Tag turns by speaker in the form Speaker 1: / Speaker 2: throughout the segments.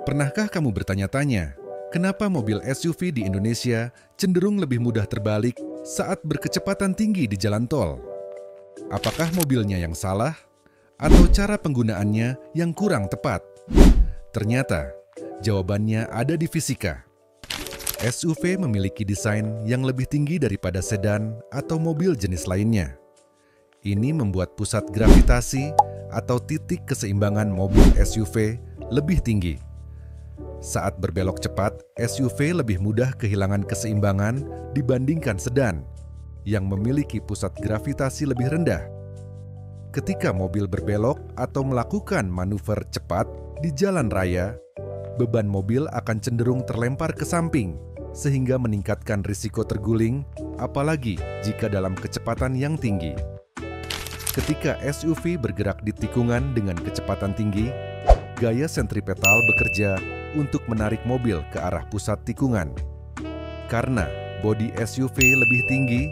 Speaker 1: Pernahkah kamu bertanya-tanya, kenapa mobil SUV di Indonesia cenderung lebih mudah terbalik saat berkecepatan tinggi di jalan tol? Apakah mobilnya yang salah, atau cara penggunaannya yang kurang tepat? Ternyata, jawabannya ada di fisika. SUV memiliki desain yang lebih tinggi daripada sedan atau mobil jenis lainnya. Ini membuat pusat gravitasi atau titik keseimbangan mobil SUV lebih tinggi. Saat berbelok cepat, SUV lebih mudah kehilangan keseimbangan dibandingkan sedan yang memiliki pusat gravitasi lebih rendah. Ketika mobil berbelok atau melakukan manuver cepat di jalan raya, beban mobil akan cenderung terlempar ke samping sehingga meningkatkan risiko terguling, apalagi jika dalam kecepatan yang tinggi. Ketika SUV bergerak di tikungan dengan kecepatan tinggi, gaya sentripetal bekerja untuk menarik mobil ke arah pusat tikungan. Karena bodi SUV lebih tinggi,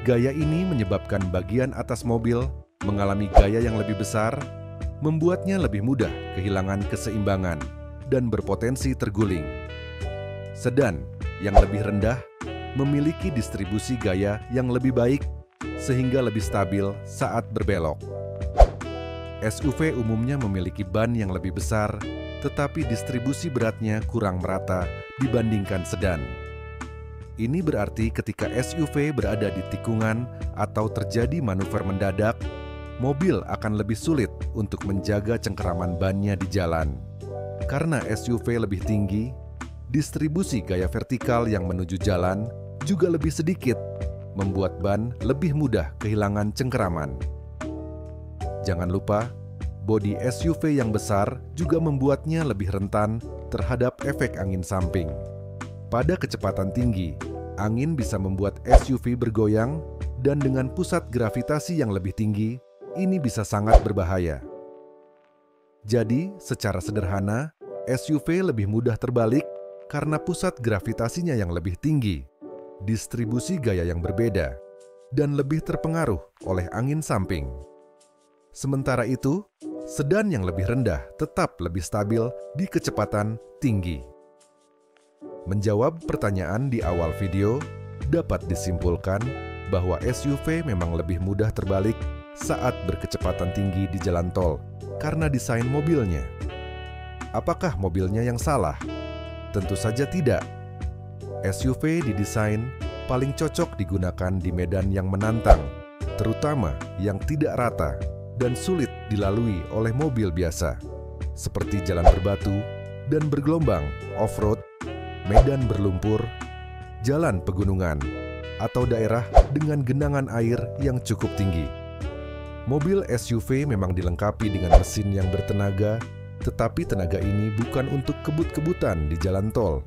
Speaker 1: gaya ini menyebabkan bagian atas mobil mengalami gaya yang lebih besar, membuatnya lebih mudah kehilangan keseimbangan dan berpotensi terguling. Sedan yang lebih rendah memiliki distribusi gaya yang lebih baik sehingga lebih stabil saat berbelok. SUV umumnya memiliki ban yang lebih besar, tetapi distribusi beratnya kurang merata dibandingkan sedan. Ini berarti ketika SUV berada di tikungan atau terjadi manuver mendadak, mobil akan lebih sulit untuk menjaga cengkeraman bannya di jalan. Karena SUV lebih tinggi, distribusi gaya vertikal yang menuju jalan juga lebih sedikit, membuat ban lebih mudah kehilangan cengkeraman. Jangan lupa, bodi SUV yang besar juga membuatnya lebih rentan terhadap efek angin samping. Pada kecepatan tinggi, angin bisa membuat SUV bergoyang, dan dengan pusat gravitasi yang lebih tinggi, ini bisa sangat berbahaya. Jadi, secara sederhana, SUV lebih mudah terbalik karena pusat gravitasinya yang lebih tinggi, distribusi gaya yang berbeda, dan lebih terpengaruh oleh angin samping. Sementara itu, sedan yang lebih rendah tetap lebih stabil di kecepatan tinggi. Menjawab pertanyaan di awal video, dapat disimpulkan bahwa SUV memang lebih mudah terbalik saat berkecepatan tinggi di jalan tol karena desain mobilnya. Apakah mobilnya yang salah? Tentu saja tidak. SUV didesain paling cocok digunakan di medan yang menantang, terutama yang tidak rata dan sulit dilalui oleh mobil biasa, seperti jalan berbatu dan bergelombang, off-road, medan berlumpur, jalan pegunungan, atau daerah dengan genangan air yang cukup tinggi. Mobil SUV memang dilengkapi dengan mesin yang bertenaga, tetapi tenaga ini bukan untuk kebut-kebutan di jalan tol,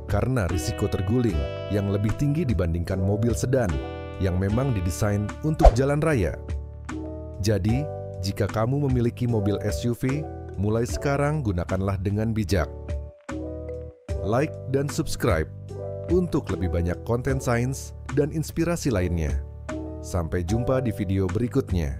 Speaker 1: karena risiko terguling yang lebih tinggi dibandingkan mobil sedan yang memang didesain untuk jalan raya. Jadi, jika kamu memiliki mobil SUV, mulai sekarang gunakanlah dengan bijak. Like dan subscribe untuk lebih banyak konten sains dan inspirasi lainnya. Sampai jumpa di video berikutnya.